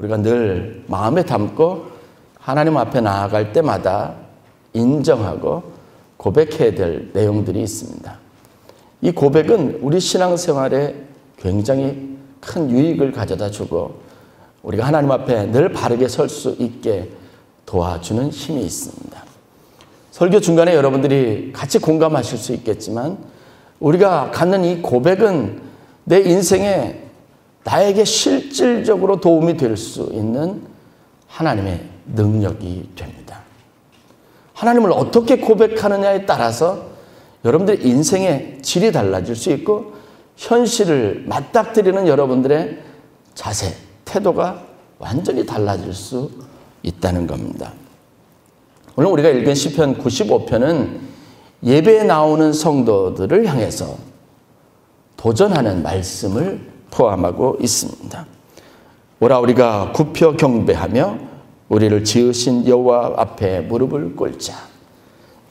우리가 늘 마음에 담고 하나님 앞에 나아갈 때마다 인정하고 고백해야 될 내용들이 있습니다. 이 고백은 우리 신앙생활에 굉장히 큰 유익을 가져다 주고 우리가 하나님 앞에 늘 바르게 설 수 있게 도와주는 힘이 있습니다. 설교 중간에 여러분들이 같이 공감하실 수 있겠지만 우리가 갖는 이 고백은 내 인생에 나에게 실질적으로 도움이 될 수 있는 하나님의 능력이 됩니다. 하나님을 어떻게 고백하느냐에 따라서 여러분들의 인생의 질이 달라질 수 있고 현실을 맞닥뜨리는 여러분들의 자세, 태도가 완전히 달라질 수 있다는 겁니다. 오늘 우리가 읽은 시편 95편은 예배에 나오는 성도들을 향해서 도전하는 말씀을 포함하고 있습니다. 오라 우리가 굽혀 경배하며 우리를 지으신 여호와 앞에 무릎을 꿇자.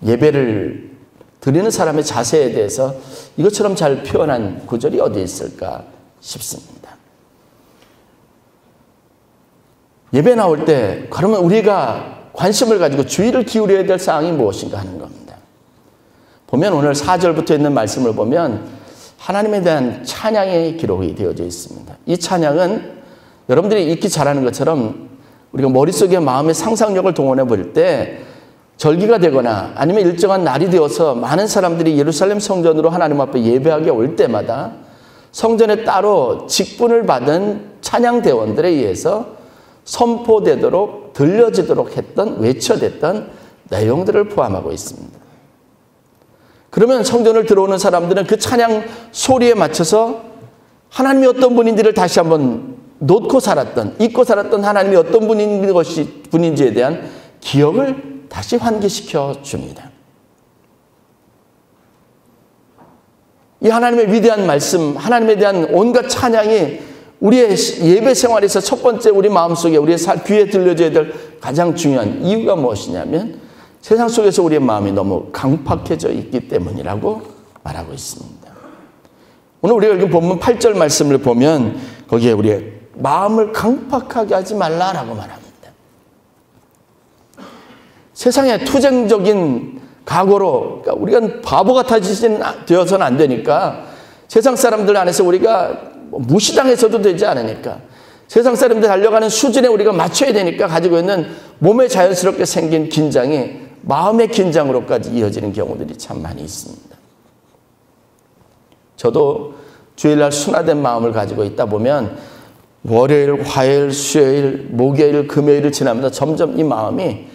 예배를 드리는 사람의 자세에 대해서 이것처럼 잘 표현한 구절이 어디 있을까 싶습니다. 예배 나올 때 그러면 우리가 관심을 가지고 주의를 기울여야 될 사항이 무엇인가 하는 겁니다. 보면 오늘 4절부터 있는 말씀을 보면 하나님에 대한 찬양의 기록이 되어져 있습니다. 이 찬양은 여러분들이 읽기 잘하는 것처럼 우리가 머릿속에 마음의 상상력을 동원해 볼 때 절기가 되거나 아니면 일정한 날이 되어서 많은 사람들이 예루살렘 성전으로 하나님 앞에 예배하게 올 때마다 성전에 따로 직분을 받은 찬양대원들에 의해서 선포되도록 들려지도록 했던 외쳐댔던 내용들을 포함하고 있습니다. 그러면 성전을 들어오는 사람들은 그 찬양 소리에 맞춰서 하나님이 어떤 분인지를 다시 한번 잊고 살았던 하나님이 어떤 분인지에 대한 기억을 다시 환기시켜 줍니다. 이 하나님의 위대한 말씀, 하나님에 대한 온갖 찬양이 우리의 예배 생활에서 첫 번째 우리 마음속에 우리의 귀에 들려져야 될 가장 중요한 이유가 무엇이냐면 세상 속에서 우리의 마음이 너무 강팍해져 있기 때문이라고 말하고 있습니다. 오늘 우리가 읽은 본문 8절 말씀을 보면 거기에 우리의 마음을 강팍하게 하지 말라라고 말합니다. 세상의 투쟁적인 각오로 그러니까 우리가 바보 같아져서는 안 되니까 세상 사람들 안에서 우리가 무시당해서도 되지 않으니까 세상 사람들 달려가는 수준에 우리가 맞춰야 되니까 가지고 있는 몸에 자연스럽게 생긴 긴장이 마음의 긴장으로까지 이어지는 경우들이 참 많이 있습니다. 저도 주일날 순화된 마음을 가지고 있다 보면 월요일, 화요일, 수요일, 목요일, 금요일을 지나면서 점점 이 마음이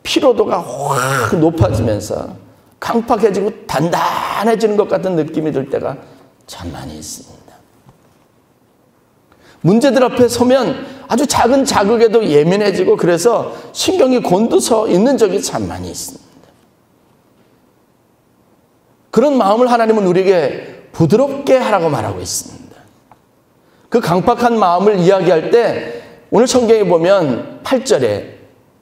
피로도가 확 높아지면서 강팍해지고 단단해지는 것 같은 느낌이 들 때가 참 많이 있습니다. 문제들 앞에 서면 아주 작은 자극에도 예민해지고 그래서 신경이 곤두서 있는 적이 참 많이 있습니다. 그런 마음을 하나님은 우리에게 부드럽게 하라고 말하고 있습니다. 그 강팍한 마음을 이야기할 때 오늘 성경에 보면 8절에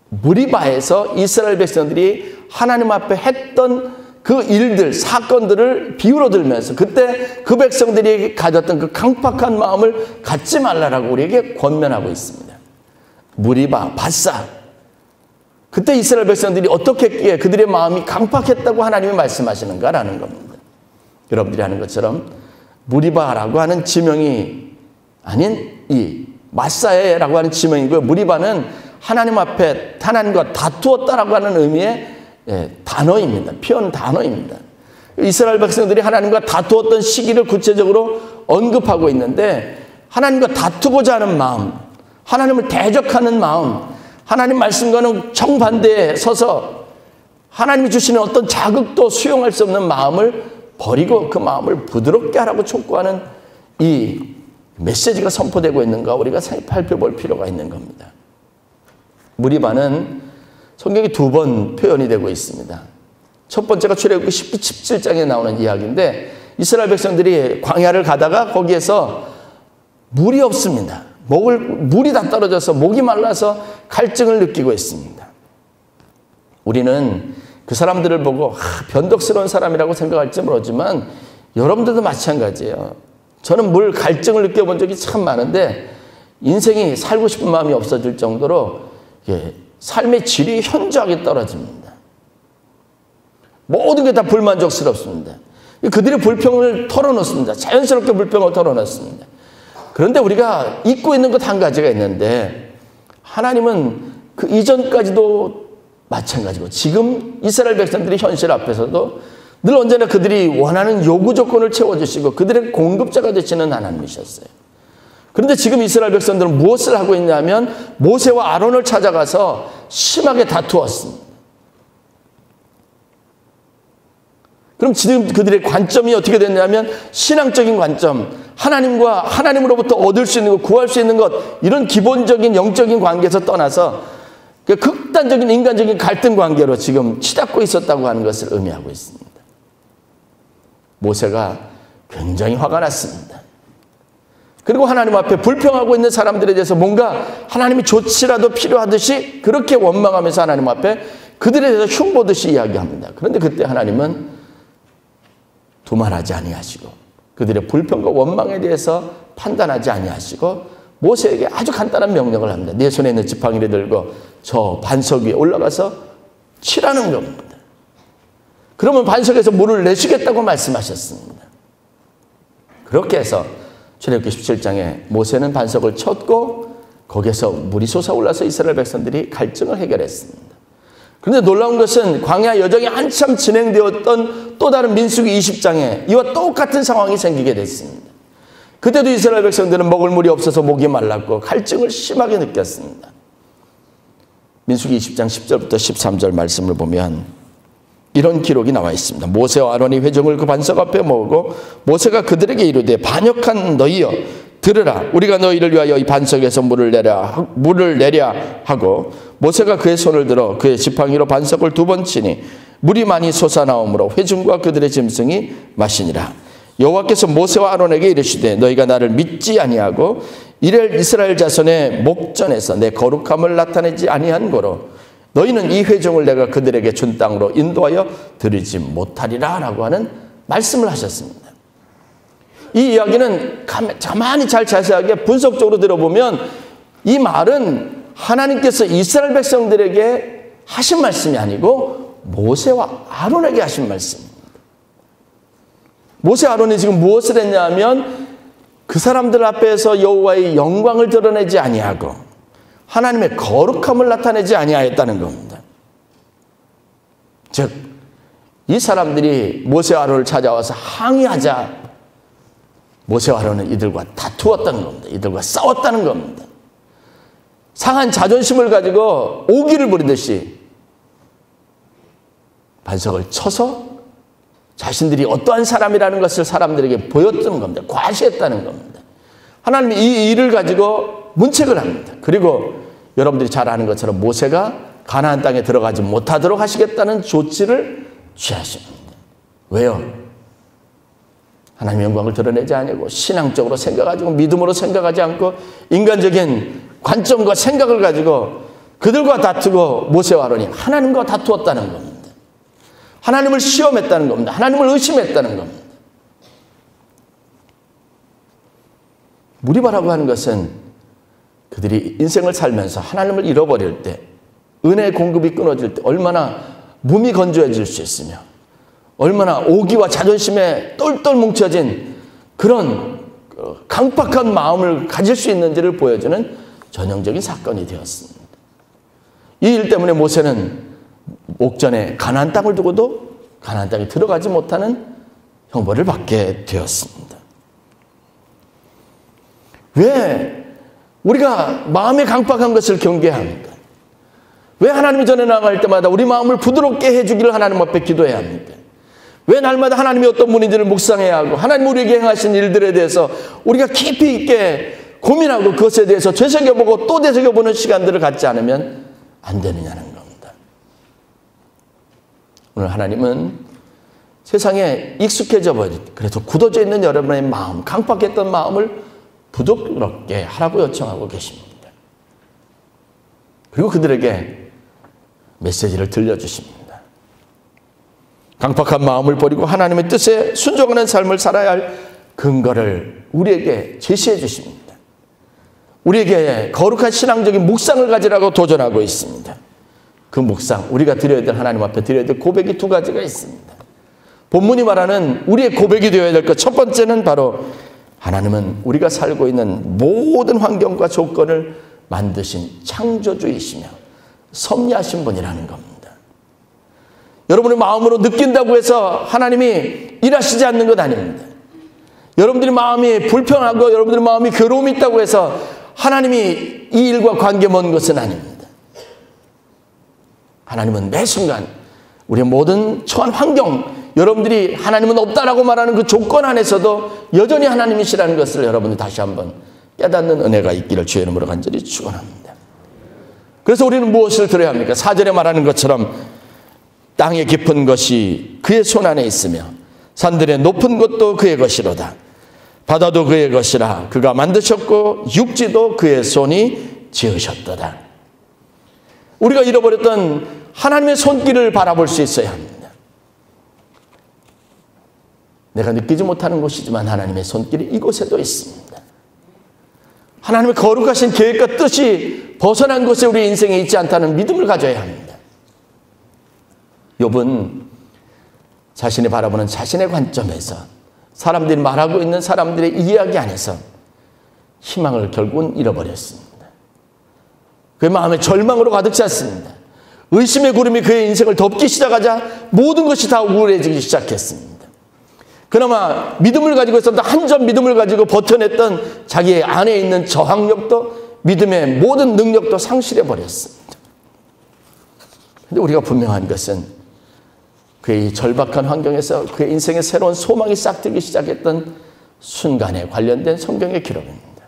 무리바에서 이스라엘 백성들이 하나님 앞에 했던 그 일들, 사건들을 비유로 들면서 그때 그 백성들이 가졌던 그 강팍한 마음을 갖지 말라라고 우리에게 권면하고 있습니다. 무리바, 바사. 그때 이스라엘 백성들이 어떻게 했기에 그들의 마음이 강팍했다고 하나님이 말씀하시는가라는 겁니다. 여러분들이 하는 것처럼 무리바라고 하는 지명이 아닌 이 마사에라고 하는 지명이고요. 무리바는 하나님 앞에 하나님과 다투었다라고 하는 의미의 단어입니다. 표현 단어입니다. 이스라엘 백성들이 하나님과 다투었던 시기를 구체적으로 언급하고 있는데 하나님과 다투고자 하는 마음, 하나님을 대적하는 마음, 하나님 말씀과는 정반대에 서서 하나님이 주시는 어떤 자극도 수용할 수 없는 마음을 버리고 그 마음을 부드럽게 하라고 촉구하는 이 메시지가 선포되고 있는가 우리가 살펴볼 필요가 있는 겁니다. 무리바는 성경이 두 번 표현이 되고 있습니다. 첫 번째가 출애굽기 17장에 나오는 이야기인데 이스라엘 백성들이 광야를 가다가 거기에서 물이 없습니다. 물이 다 떨어져서 목이 말라서 갈증을 느끼고 있습니다. 우리는 그 사람들을 보고 변덕스러운 사람이라고 생각할지 모르지만 여러분들도 마찬가지예요. 저는 물 갈증을 느껴본 적이 참 많은데 인생이 살고 싶은 마음이 없어질 정도로 삶의 질이 현저하게 떨어집니다. 모든 게 다 불만족스럽습니다. 그들의 불평을 털어놓습니다. 자연스럽게 불평을 털어놓습니다. 그런데 우리가 잊고 있는 것 한 가지가 있는데, 하나님은 그 이전까지도 마찬가지고 지금 이스라엘 백성들의 현실 앞에서도 늘 언제나 그들이 원하는 요구 조건을 채워주시고 그들의 공급자가 되시는 하나님이셨어요. 그런데 지금 이스라엘 백성들은 무엇을 하고 있냐면 모세와 아론을 찾아가서 심하게 다투었습니다. 그럼 지금 그들의 관점이 어떻게 됐냐면 신앙적인 관점, 하나님과 하나님으로부터 얻을 수 있는 것, 구할 수 있는 것, 이런 기본적인 영적인 관계에서 떠나서 극단적인 인간적인 갈등 관계로 지금 치닫고 있었다고 하는 것을 의미하고 있습니다. 모세가 굉장히 화가 났습니다. 그리고 하나님 앞에 불평하고 있는 사람들에 대해서 뭔가 하나님이 조치라도 필요하듯이 그렇게 원망하면서 하나님 앞에 그들에 대해서 흉보듯이 이야기합니다. 그런데 그때 하나님은 두말하지 아니하시고 그들의 불평과 원망에 대해서 판단하지 아니하시고 모세에게 아주 간단한 명령을 합니다. 네 손에 있는 지팡이를 들고 저 반석 위에 올라가서 치라는 겁니다. 그러면 반석에서 물을 내시겠다고 말씀하셨습니다. 그렇게 해서 출애굽기 17장에 모세는 반석을 쳤고 거기에서 물이 솟아올라서 이스라엘 백성들이 갈증을 해결했습니다. 그런데 놀라운 것은 광야 여정이 한참 진행되었던 또 다른 민수기 20장에 이와 똑같은 상황이 생기게 됐습니다. 그때도 이스라엘 백성들은 먹을 물이 없어서 목이 말랐고 갈증을 심하게 느꼈습니다. 민수기 20장 10절부터 13절 말씀을 보면 이런 기록이 나와 있습니다. 모세와 아론이 회중을 그 반석 앞에 모으고 모세가 그들에게 이르되 반역한 너희여 들으라. 우리가 너희를 위하여 이 반석에서 물을 내랴 하고 모세가 그의 손을 들어 그의 지팡이로 반석을 2번 치니 물이 많이 솟아나오므로 회중과 그들의 짐승이 마시니라. 여호와께서 모세와 아론에게 이르시되 너희가 나를 믿지 아니하고 이를 이스라엘 자손의 목전에서 내 거룩함을 나타내지 아니한 고로 너희는 이 회중을 내가 그들에게 준 땅으로 인도하여 드리지 못하리라 라고 하는 말씀을 하셨습니다. 이 이야기는 가만히 잘 자세하게 분석적으로 들어보면 이 말은 하나님께서 이스라엘 백성들에게 하신 말씀이 아니고 모세와 아론에게 하신 말씀입니다. 모세 아론이 지금 무엇을 했냐면 그 사람들 앞에서 여호와의 영광을 드러내지 아니하고 하나님의 거룩함을 나타내지 아니하였다는 겁니다. 즉, 이 사람들이 모세와 아론을 찾아와서 항의하자 모세와 아론은 이들과 다투었다는 겁니다. 이들과 싸웠다는 겁니다. 상한 자존심을 가지고 오기를 부리듯이 반석을 쳐서 자신들이 어떠한 사람이라는 것을 사람들에게 보였던 겁니다. 과시했다는 겁니다. 하나님이 이 일을 가지고 문책을 합니다. 그리고 여러분들이 잘 아는 것처럼 모세가 가나안 땅에 들어가지 못하도록 하시겠다는 조치를 취하십니다. 왜요? 하나님의 영광을 드러내지 아니고 신앙적으로 생각하고 믿음으로 생각하지 않고 인간적인 관점과 생각을 가지고 그들과 다투고 모세와 아론이 하나님과 다투었다는 겁니다. 하나님을 시험했다는 겁니다. 하나님을 의심했다는 겁니다. 무리바라고 하는 것은 그들이 인생을 살면서 하나님을 잃어버릴 때, 은혜의 공급이 끊어질 때 얼마나 몸이 건조해질 수 있으며 얼마나 오기와 자존심에 똘똘 뭉쳐진 그런 강팍한 마음을 가질 수 있는지를 보여주는 전형적인 사건이 되었습니다. 이 일 때문에 모세는 옥전에 가나안 땅을 두고도 가나안 땅에 들어가지 못하는 형벌을 받게 되었습니다. 왜 우리가 마음의 강팍한 것을 경계합니까? 왜 하나님 전에 나갈 때마다 우리 마음을 부드럽게 해주기를 하나님 앞에 기도해야 합니까? 왜 날마다 하나님이 어떤 분인지를 묵상해야 하고 하나님 우리에게 행하신 일들에 대해서 우리가 깊이 있게 고민하고 그것에 대해서 되새겨보고 또 되새겨보는 시간들을 갖지 않으면 안 되느냐는 겁니다. 오늘 하나님은 세상에 익숙해져 버린 그래서 굳어져 있는 여러분의 마음, 강팍했던 마음을 부드럽게 하라고 요청하고 계십니다. 그리고 그들에게 메시지를 들려주십니다. 강팍한 마음을 버리고 하나님의 뜻에 순종하는 삶을 살아야 할 근거를 우리에게 제시해 주십니다. 우리에게 거룩한 신앙적인 묵상을 가지라고 도전하고 있습니다. 그 묵상, 우리가 드려야 될, 하나님 앞에 드려야 될 고백이 두 가지가 있습니다. 본문이 말하는 우리의 고백이 되어야 될 것, 첫 번째는 바로 하나님은 우리가 살고 있는 모든 환경과 조건을 만드신 창조주이시며 섭리하신 분이라는 겁니다. 여러분의 마음으로 느낀다고 해서 하나님이 일하시지 않는 것 아닙니다. 여러분들의 마음이 불평하고 여러분들의 마음이 괴로움이 있다고 해서 하나님이 이 일과 관계먼 것은 아닙니다. 하나님은 매 순간 우리의 모든 처한 환경, 여러분들이 하나님은 없다라고 말하는 그 조건 안에서도 여전히 하나님이시라는 것을 여러분이 다시 한번 깨닫는 은혜가 있기를 주의 이름으로 간절히 축원합니다. 그래서 우리는 무엇을 들어야 합니까? 4절에 말하는 것처럼 땅의 깊은 것이 그의 손 안에 있으며 산들의 높은 곳도 그의 것이로다. 바다도 그의 것이라. 그가 만드셨고 육지도 그의 손이 지으셨도다. 우리가 잃어버렸던 하나님의 손길을 바라볼 수 있어야 합니다. 내가 느끼지 못하는 곳이지만 하나님의 손길이 이곳에도 있습니다. 하나님의 거룩하신 계획과 뜻이 벗어난 곳에 우리 인생에 있지 않다는 믿음을 가져야 합니다. 욥은 자신이 바라보는 자신의 관점에서, 사람들이 말하고 있는 사람들의 이야기 안에서 희망을 결국은 잃어버렸습니다. 그의 마음에 절망으로 가득 찼습니다. 의심의 구름이 그의 인생을 덮기 시작하자 모든 것이 다 우울해지기 시작했습니다. 그나마 믿음을 가지고 있었던, 한 점 믿음을 가지고 버텨냈던 자기의 안에 있는 저항력도, 믿음의 모든 능력도 상실해버렸습니다. 그런데 우리가 분명한 것은 그의 절박한 환경에서 그의 인생의 새로운 소망이 싹트기 시작했던 순간에 관련된 성경의 기록입니다.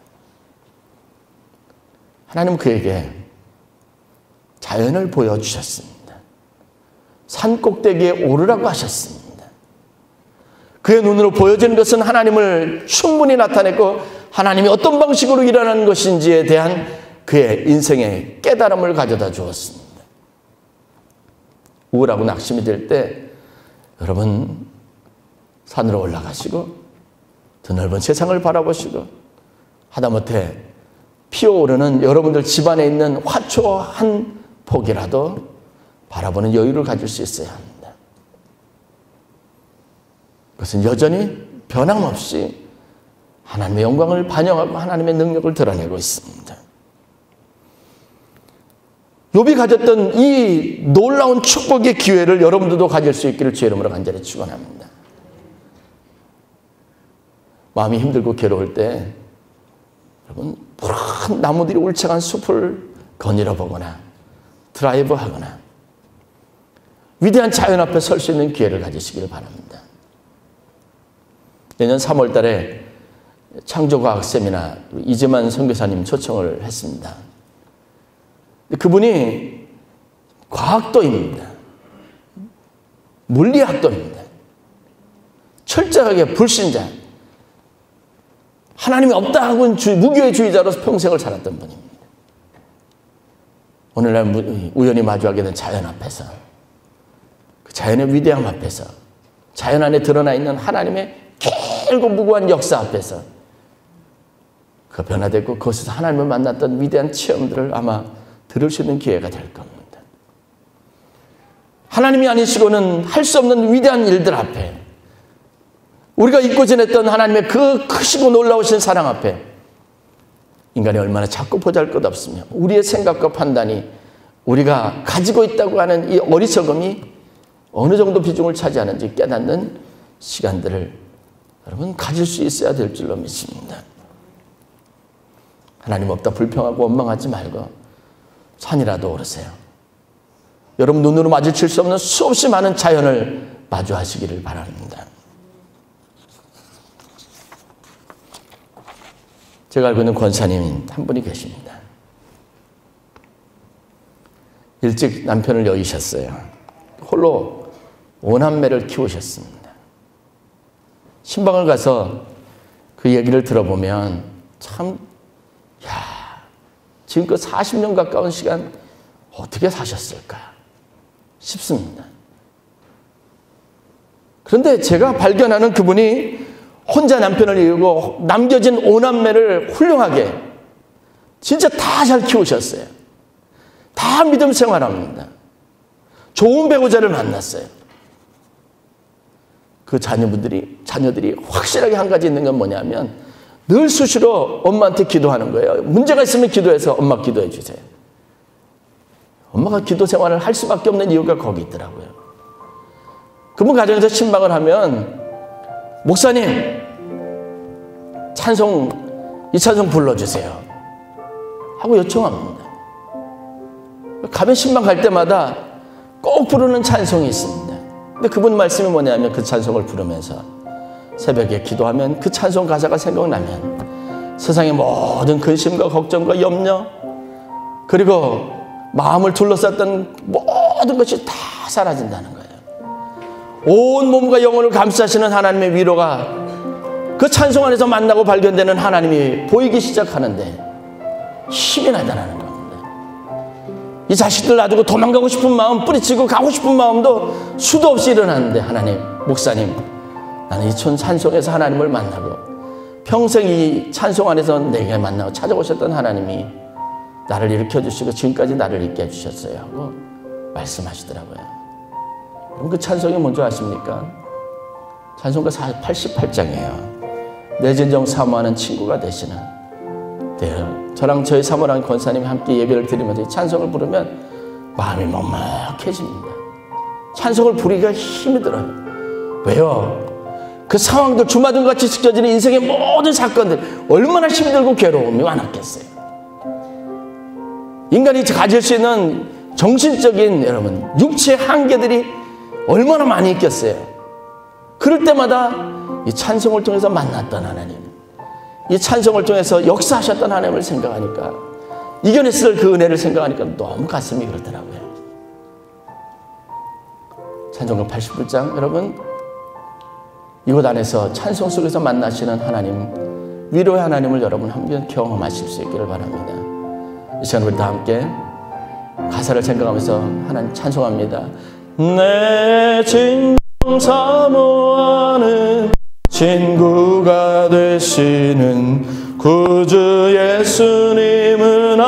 하나님은 그에게 자연을 보여주셨습니다. 산 꼭대기에 오르라고 하셨습니다. 그의 눈으로 보여지는 것은 하나님을 충분히 나타냈고 하나님이 어떤 방식으로 일어나는 것인지에 대한 그의 인생의 깨달음을 가져다 주었습니다. 우울하고 낙심이 될 때 여러분 산으로 올라가시고 드넓은 세상을 바라보시고 하다못해 피어오르는 여러분들 집안에 있는 화초 한 폭이라도 바라보는 여유를 가질 수 있어야 합니다. 그것은 여전히 변함없이 하나님의 영광을 반영하고 하나님의 능력을 드러내고 있습니다. 욥이 가졌던 이 놀라운 축복의 기회를 여러분들도 가질 수 있기를 주의 이름으로 간절히 축원합니다. 마음이 힘들고 괴로울 때 여러분 푸른 나무들이 울창한 숲을 거닐어 보거나 드라이브하거나 위대한 자연 앞에 설 수 있는 기회를 가지시기를 바랍니다. 내년 3월 달에 창조과학 세미나 이재만 선교사님 초청을 했습니다. 그분이 과학도입니다. 물리학도입니다. 철저하게 불신자, 하나님이 없다 하고는 무교의주의자로서 평생을 살았던 분입니다. 오늘날 우연히 마주하게 된 자연 앞에서, 그 자연의 위대함 앞에서, 자연 안에 드러나 있는 하나님의 길고 무고한 역사 앞에서 그 변화됐고 그것에서 하나님을 만났던 위대한 체험들을 아마 들을 수 있는 기회가 될 겁니다. 하나님이 아니시고는 할 수 없는 위대한 일들 앞에, 우리가 잊고 지냈던 하나님의 그 크시고 놀라우신 사랑 앞에 인간이 얼마나 작고 보잘것없으며 우리의 생각과 판단이 우리가 가지고 있다고 하는 이 어리석음이 어느 정도 비중을 차지하는지 깨닫는 시간들을 여러분 가질 수 있어야 될 줄로 믿습니다. 하나님 없다 불평하고 원망하지 말고 산이라도 오르세요. 여러분 눈으로 마주칠 수 없는 수없이 많은 자연을 마주하시기를 바랍니다. 제가 알고 있는 권사님 한 분이 계십니다. 일찍 남편을 여의셨어요. 홀로 5남매를 키우셨습니다. 신방을 가서 그 얘기를 들어보면 참, 지금껏 40년 가까운 시간 어떻게 사셨을까 싶습니다. 그런데 제가 발견하는 그분이 혼자 남편을 이루고 남겨진 5남매를 훌륭하게 진짜 다 잘 키우셨어요. 다 믿음 생활합니다. 좋은 배우자를 만났어요. 그 자녀들이 확실하게 한 가지 있는 건 뭐냐면 늘 수시로 엄마한테 기도하는 거예요. 문제가 있으면 기도해서 엄마 기도해 주세요. 엄마가 기도 생활을 할 수밖에 없는 이유가 거기 있더라고요. 그분 가정에서 신방을 하면 목사님 이 찬송 불러주세요 하고 요청합니다. 가면 신방 갈 때마다 꼭 부르는 찬송이 있습니다. 근데 그분 말씀이 뭐냐면 그 찬송을 부르면서 새벽에 기도하면 그 찬송 가사가 생각나면 세상의 모든 근심과 걱정과 염려 그리고 마음을 둘러쌌던 모든 것이 다 사라진다는 거예요. 온 몸과 영혼을 감싸시는 하나님의 위로가 그 찬송 안에서 만나고 발견되는 하나님이 보이기 시작하는데 힘이 나타나는 겁니다. 이 자식들 놔두고 도망가고 싶은 마음, 뿌리치고 가고 싶은 마음도 수도 없이 일어나는데 하나님, 목사님, 나는 이 찬송에서 하나님을 만나고 평생 이 찬송 안에서 내게 만나고 찾아오셨던 하나님이 나를 일으켜주시고 지금까지 나를 있게 해주셨어요 하고 말씀하시더라고요. 그럼 그 찬송이 뭔지 아십니까? 찬송가 88장이에요. 내 진정 사모하는 친구가 되시는. 네, 저랑 저희 사모랑 권사님이 함께 예배를 드리면서 이 찬송을 부르면 마음이 먹먹해집니다. 찬송을 부르기가 힘이 들어요. 왜요? 그 상황들 주마등같이 스쳐지는 인생의 모든 사건들 얼마나 힘들고 괴로움이 많았겠어요. 인간이 가질 수 있는 정신적인 여러분 육체의 한계들이 얼마나 많이 있겠어요. 그럴 때마다 이 찬송을 통해서 만났던 하나님, 이 찬송을 통해서 역사하셨던 하나님을 생각하니까, 이겨냈을 그 은혜를 생각하니까 너무 가슴이 그렇더라고요. 찬송가 89장 여러분, 이곳 안에서 찬송 속에서 만나시는 하나님, 위로의 하나님을 여러분 함께 경험하실 수 있기를 바랍니다. 이 시간 우리 다 함께 가사를 생각하면서 하나님 찬송합니다. 내 진정 사모하는 친구가 되시는 구주 예수님은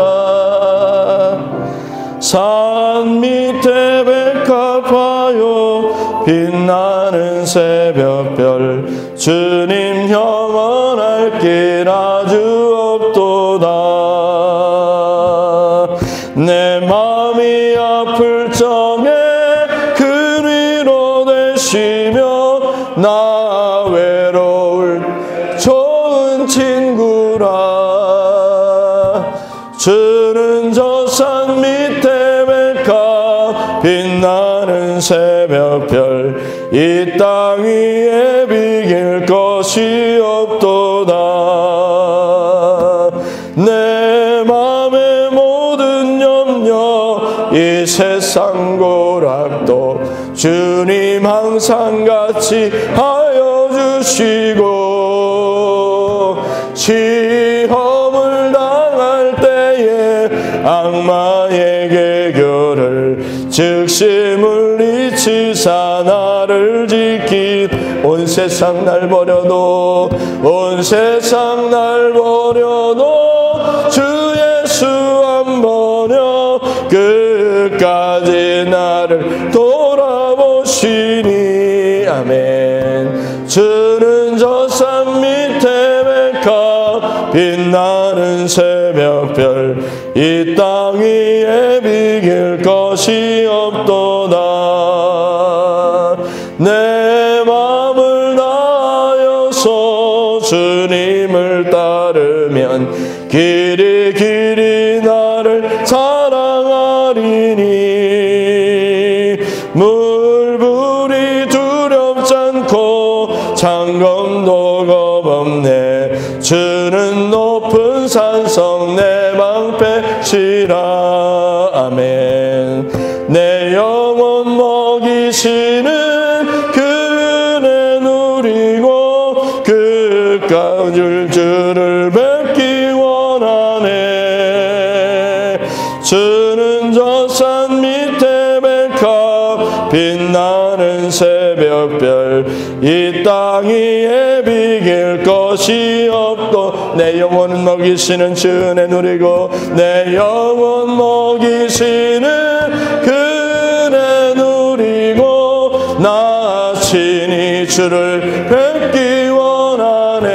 아름다워라. 산 밑에 백합화요 빛나는 새벽별 주님 영원할 길 아주 없도다. 내 마음이 아플 적에 그 위로 되시며 나 외로울 좋은 친구라. 주는 저 산 밑에 백합 빛나는 새벽별 이 땅 위에 비길 것이 없도다. 내 맘의 모든 염려 이 세상 고락도 주님 항상 같이 하여 주시고, 시험을 당할 때에 악마의 개교를 즉시 물리치사 나를 지킨 온 세상 날 버려도 온 세상 날 버려도 주 예수 안 버려 끝까지 나를 돌아보시니. 아멘. 주는 저 산 밑에 백합 빛나는 새벽별 이 땅 위에 비길 것이 없도다. 내 마음을 다하여서 주님을 따르면 길이 길이 나를 사랑하리니. 물불이 두렵지 않고 창검도 겁없네. 주는 높은 산성 내 방패시라. 아멘. 내 영혼 먹이시는 그 은혜 누리고 끝까지 주를 뵙기 원하네. 주는 저 산 밑에 백합 빛나는 새벽별 이 땅 위에 비길 것 것이 없고 내 영혼은 먹이시는 주 은혜 누리고 내 영혼 먹이시는 그 은혜 누리고 나 친히 주를 뵙기 원하네.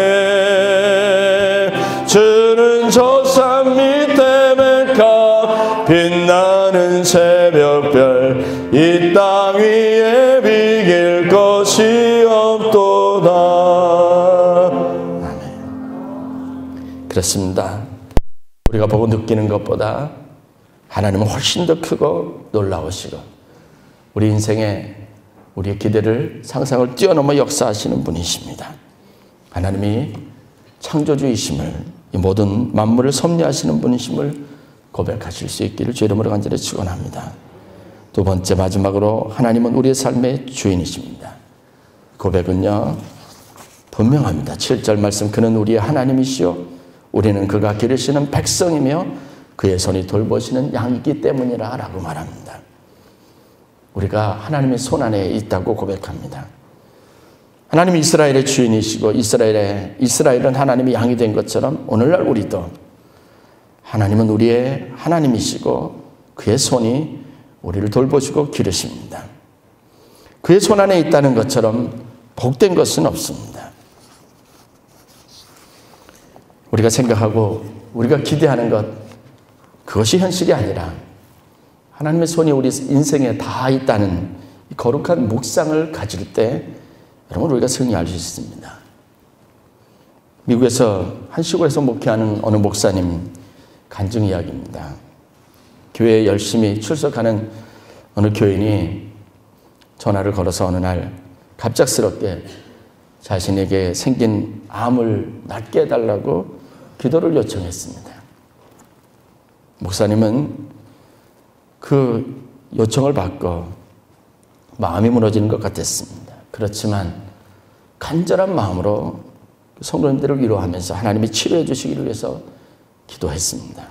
주는 저 산 밑에 백합 빛나는 새벽별 이 땅 위에 비길 것이 없도다. 아멘. 그렇습니다. 우리가 보고 느끼는 것보다 하나님은 훨씬 더 크고 놀라우시고 우리 인생에 우리의 기대를 상상을 뛰어넘어 역사하시는 분이십니다. 하나님이 창조주이심을 이 모든 만물을 섭리하시는 분이심을 고백하실 수 있기를 주 이름으로 간절히 축원합니다. 두 번째 마지막으로 하나님은 우리의 삶의 주인이십니다. 고백은요 분명합니다. 7절 말씀 그는 우리의 하나님이시요 우리는 그가 기르시는 백성이며 그의 손이 돌보시는 양이기 때문이라 라고 말합니다. 우리가 하나님의 손 안에 있다고 고백합니다. 하나님이 이스라엘의 주인이시고 이스라엘은 하나님의 양이 된 것처럼 오늘날 우리도 하나님은 우리의 하나님이시고 그의 손이 우리를 돌보시고 기르십니다. 그의 손 안에 있다는 것처럼 복된 것은 없습니다. 우리가 생각하고 우리가 기대하는 것 그것이 현실이 아니라 하나님의 손이 우리 인생에 다 있다는 거룩한 묵상을 가질 때 여러분 우리가 승리할 수 있습니다. 미국에서 한 시골에서 목회하는 어느 목사님 간증 이야기입니다. 교회에 열심히 출석하는 어느 교인이 전화를 걸어서 어느 날 갑작스럽게 자신에게 생긴 암을 낫게 해달라고 기도를 요청했습니다. 목사님은 그 요청을 받고 마음이 무너지는 것 같았습니다. 그렇지만 간절한 마음으로 성도님들을 위로하면서 하나님이 치료해 주시기를 위해서 기도했습니다.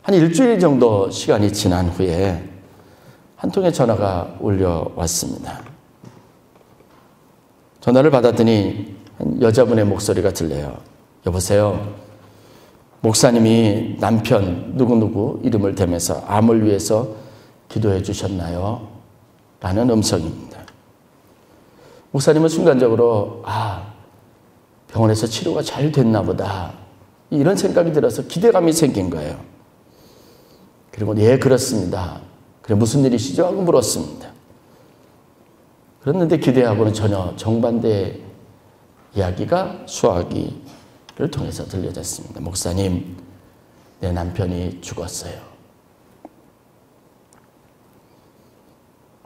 한 일주일 정도 시간이 지난 후에 한 통의 전화가 울려왔습니다. 전화를 받았더니 한 여자분의 목소리가 들려요. 여보세요. 목사님이 남편 누구누구 이름을 대면서 암을 위해서 기도해 주셨나요? 라는 음성입니다. 목사님은 순간적으로 병원에서 치료가 잘 됐나 보다 이런 생각이 들어서 기대감이 생긴 거예요. 그리고 예 그렇습니다. 그래 무슨 일이시죠? 하고 물었습니다. 그랬는데 기대하고는 전혀 정반대의 이야기가 수화기를 통해서 들려졌습니다. 목사님, 내 남편이 죽었어요.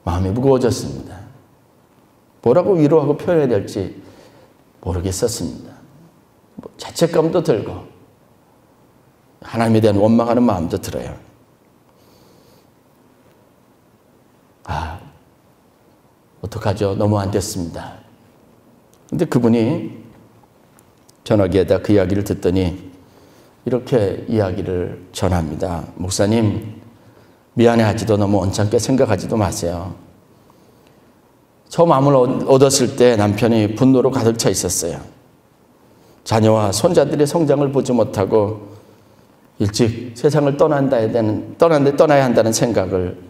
마음이 무거워졌습니다. 뭐라고 위로하고 표현해야 될지 모르겠었습니다. 자책감도 들고 하나님에 대한 원망하는 마음도 들어요. 어떡하죠? 너무 안 됐습니다. 근데 그분이 전화기에다 그 이야기를 듣더니 이렇게 이야기를 전합니다. 목사님, 미안해하지도 너무 언짢게 생각하지도 마세요. 처음 암을 얻었을 때 남편이 분노로 가득 차 있었어요. 자녀와 손자들의 성장을 보지 못하고 일찍 세상을 떠나야 한다는 생각을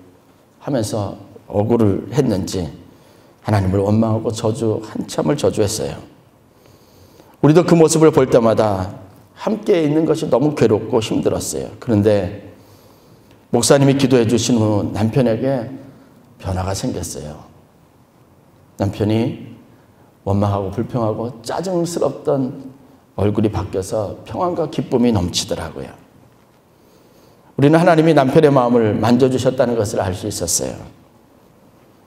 하면서 억울을 했는지 하나님을 원망하고 한참을 저주했어요. 우리도 그 모습을 볼 때마다 함께 있는 것이 너무 괴롭고 힘들었어요. 그런데 목사님이 기도해 주신 후 남편에게 변화가 생겼어요. 남편이 원망하고 불평하고 짜증스럽던 얼굴이 바뀌어서 평안과 기쁨이 넘치더라고요. 우리는 하나님이 남편의 마음을 만져주셨다는 것을 알 수 있었어요.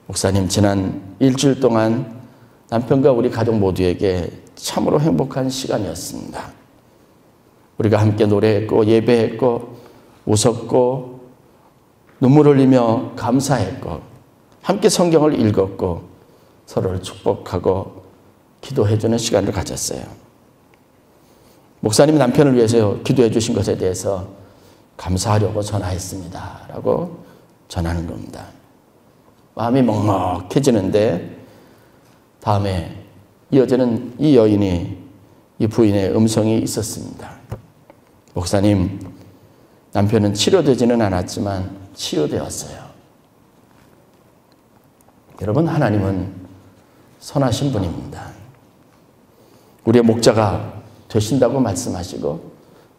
목사님, 지난 일주일 동안 남편과 우리 가족 모두에게 참으로 행복한 시간이었습니다. 우리가 함께 노래했고 예배했고 웃었고 눈물 흘리며 감사했고 함께 성경을 읽었고 서로를 축복하고 기도해주는 시간을 가졌어요. 목사님이 남편을 위해서 기도해 주신 것에 대해서 감사하려고 전화했습니다. 라고 전하는 겁니다. 마음이 먹먹해지는데 다음에 이 여자는 이 여인이 이 부인의 음성이 있었습니다. 목사님, 남편은 치료되지는 않았지만 치유되었어요. 여러분, 하나님은 선하신 분입니다. 우리의 목자가 되신다고 말씀하시고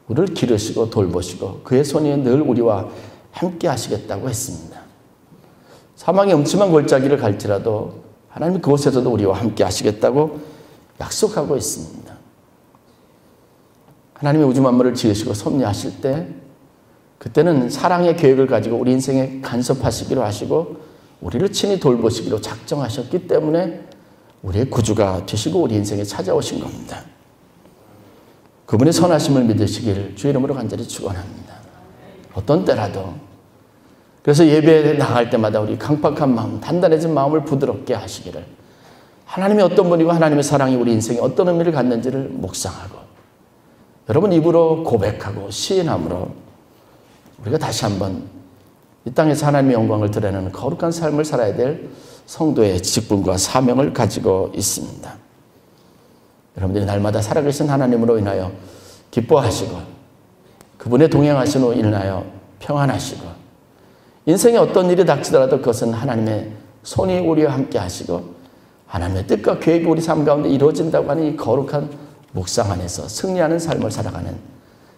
우리를 기르시고 돌보시고 그의 손이 늘 우리와 함께 하시겠다고 했습니다. 사망의 음침한 골짜기를 갈지라도 하나님이 그곳에서도 우리와 함께 하시겠다고 약속하고 있습니다. 하나님이 우주 만물을 지으시고 섭리하실 때 그때는 사랑의 계획을 가지고 우리 인생에 간섭하시기로 하시고 우리를 친히 돌보시기로 작정하셨기 때문에 우리의 구주가 되시고 우리 인생에 찾아오신 겁니다. 그분의 선하심을 믿으시길 주의 이름으로 간절히 축원합니다. 어떤 때라도 그래서 예배에 나갈 때마다 우리 강팍한 마음, 단단해진 마음을 부드럽게 하시기를 하나님이 어떤 분이고 하나님의 사랑이 우리 인생에 어떤 의미를 갖는지를 묵상하고 여러분 입으로 고백하고 시인함으로 우리가 다시 한번 이 땅에서 하나님의 영광을 드러내는 거룩한 삶을 살아야 될 성도의 직분과 사명을 가지고 있습니다. 여러분들이 날마다 살아계신 하나님으로 인하여 기뻐하시고 그분의 동행하심으로 인하여 평안하시고 인생에 어떤 일이 닥치더라도 그것은 하나님의 손이 우리와 함께 하시고 하나님의 뜻과 계획이 우리 삶 가운데 이루어진다고 하는 이 거룩한 묵상 안에서 승리하는 삶을 살아가는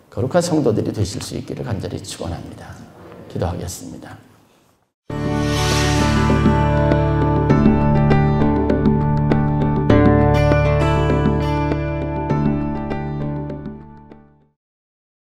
거룩한 성도들이 되실 수 있기를 간절히 축원합니다. 기도하겠습니다.